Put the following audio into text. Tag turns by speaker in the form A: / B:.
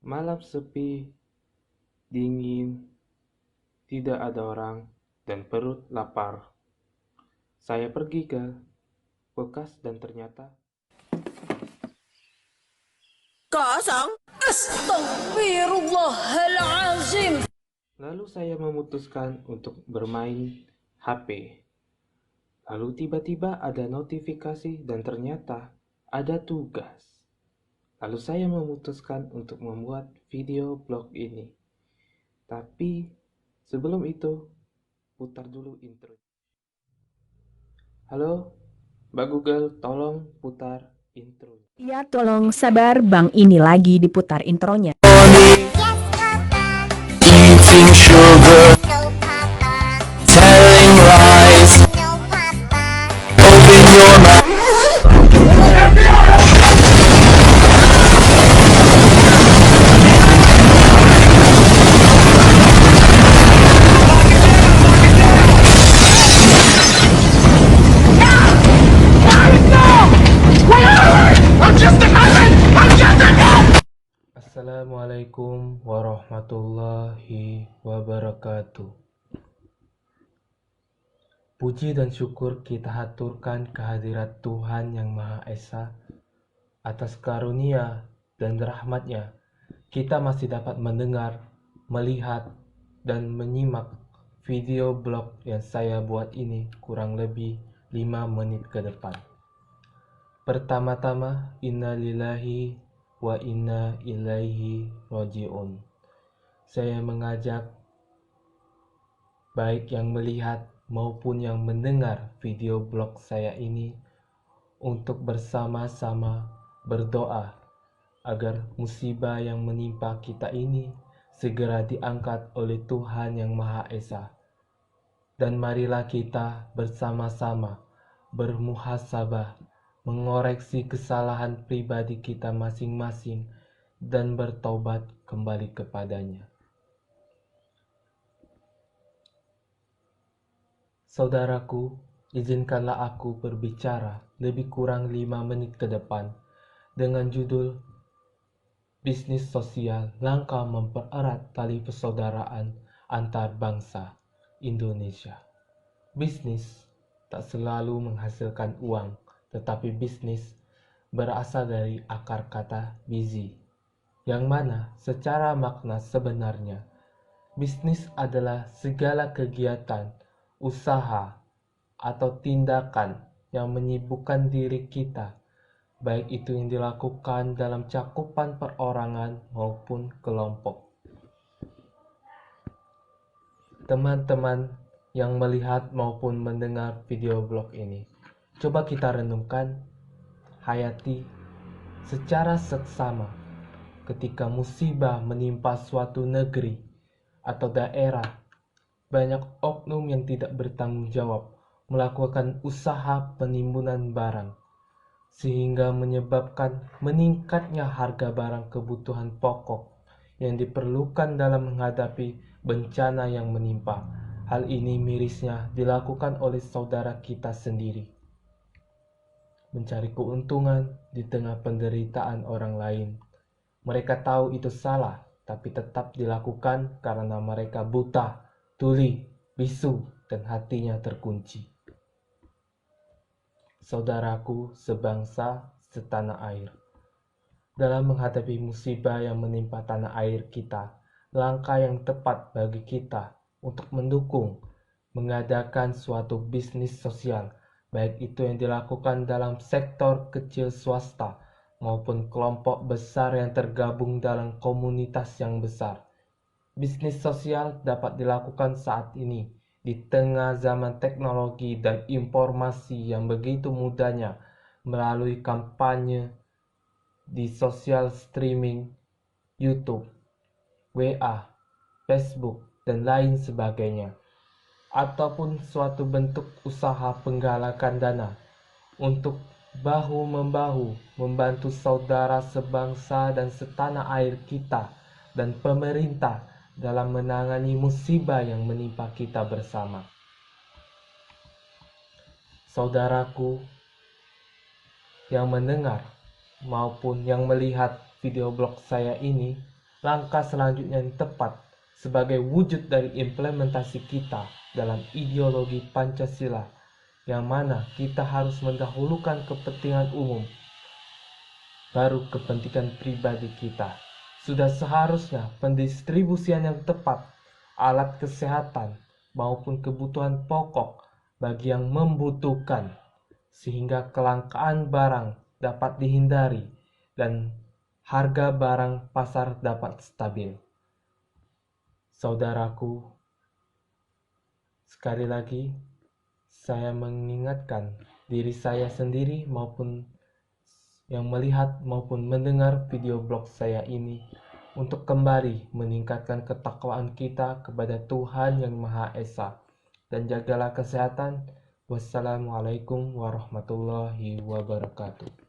A: Malam sepi, dingin, tidak ada orang, dan perut lapar. Saya pergi ke kulkas dan ternyata
B: Kosong? Astagfirullahalazim.
A: lalu saya memutuskan untuk bermain HP. Lalu tiba-tiba ada notifikasi dan ternyata ada tugas. Lalu saya memutuskan untuk membuat video blog ini. Tapi sebelum itu, putar dulu intro. Halo, Mbak Google, tolong putar intro.
C: Ya, tolong sabar, Bang. Ini lagi diputar intronya.
D: Eating sugar, telling lies. Open your mouth.
A: Assalamualaikum warahmatullahi wabarakatuh. Puji dan syukur kita haturkan kehadirat Tuhan Yang Maha Esa atas karunia dan rahmat-Nya. Kita masih dapat mendengar, melihat, dan menyimak video blog yang saya buat ini kurang lebih 5 menit ke depan. Pertama-tama, innalillahi wa inna ilaihi roji'un. Saya mengajak baik yang melihat maupun yang mendengar video blog saya ini untuk bersama-sama berdoa agar musibah yang menimpa kita ini segera diangkat oleh Tuhan Yang Maha Esa. Dan marilah kita bersama-sama bermuhasabah, mengoreksi kesalahan pribadi kita masing-masing dan bertobat kembali kepadanya. Saudaraku, izinkanlah aku berbicara lebih kurang 5 menit ke depan dengan judul Bisnis Sosial Langkah Mempererat Tali Persaudaraan Antar Bangsa Indonesia. Bisnis tak selalu menghasilkan uang, tetapi bisnis berasal dari akar kata busy, yang mana secara makna sebenarnya bisnis adalah segala kegiatan, usaha, atau tindakan yang menyibukkan diri kita, baik itu yang dilakukan dalam cakupan perorangan maupun kelompok. Teman-teman yang melihat maupun mendengar video blog ini, coba kita renungkan, hayati secara seksama ketika musibah menimpa suatu negeri atau daerah. Banyak oknum yang tidak bertanggung jawab melakukan usaha penimbunan barang, sehingga menyebabkan meningkatnya harga barang kebutuhan pokok yang diperlukan dalam menghadapi bencana yang menimpa. Hal ini mirisnya dilakukan oleh saudara kita sendiri, mencari keuntungan di tengah penderitaan orang lain. Mereka tahu itu salah, tapi tetap dilakukan karena mereka buta, tuli, bisu, dan hatinya terkunci. Saudaraku sebangsa, setanah air, dalam menghadapi musibah yang menimpa tanah air kita, langkah yang tepat bagi kita untuk mendukung, mengadakan suatu bisnis sosial, baik itu yang dilakukan dalam sektor kecil swasta maupun kelompok besar yang tergabung dalam komunitas yang besar. Bisnis sosial dapat dilakukan saat ini di tengah zaman teknologi dan informasi yang begitu mudahnya melalui kampanye di sosial streaming, YouTube, WA, Facebook, dan lain sebagainya, ataupun suatu bentuk usaha penggalakan dana untuk bahu-membahu membantu saudara sebangsa dan setanah air kita dan pemerintah dalam menangani musibah yang menimpa kita bersama. Saudaraku yang mendengar maupun yang melihat video blog saya ini, langkah selanjutnya yang tepat sebagai wujud dari implementasi kita dalam ideologi Pancasila, yang mana kita harus mendahulukan kepentingan umum, baru kepentingan pribadi kita. Sudah seharusnya pendistribusian yang tepat alat kesehatan maupun kebutuhan pokok bagi yang membutuhkan, sehingga kelangkaan barang dapat dihindari dan harga barang pasar dapat stabil. Saudaraku, sekali lagi saya mengingatkan diri saya sendiri maupun yang melihat maupun mendengar video blog saya ini untuk kembali meningkatkan ketakwaan kita kepada Tuhan Yang Maha Esa, dan jagalah kesehatan. Wassalamualaikum warahmatullahi wabarakatuh.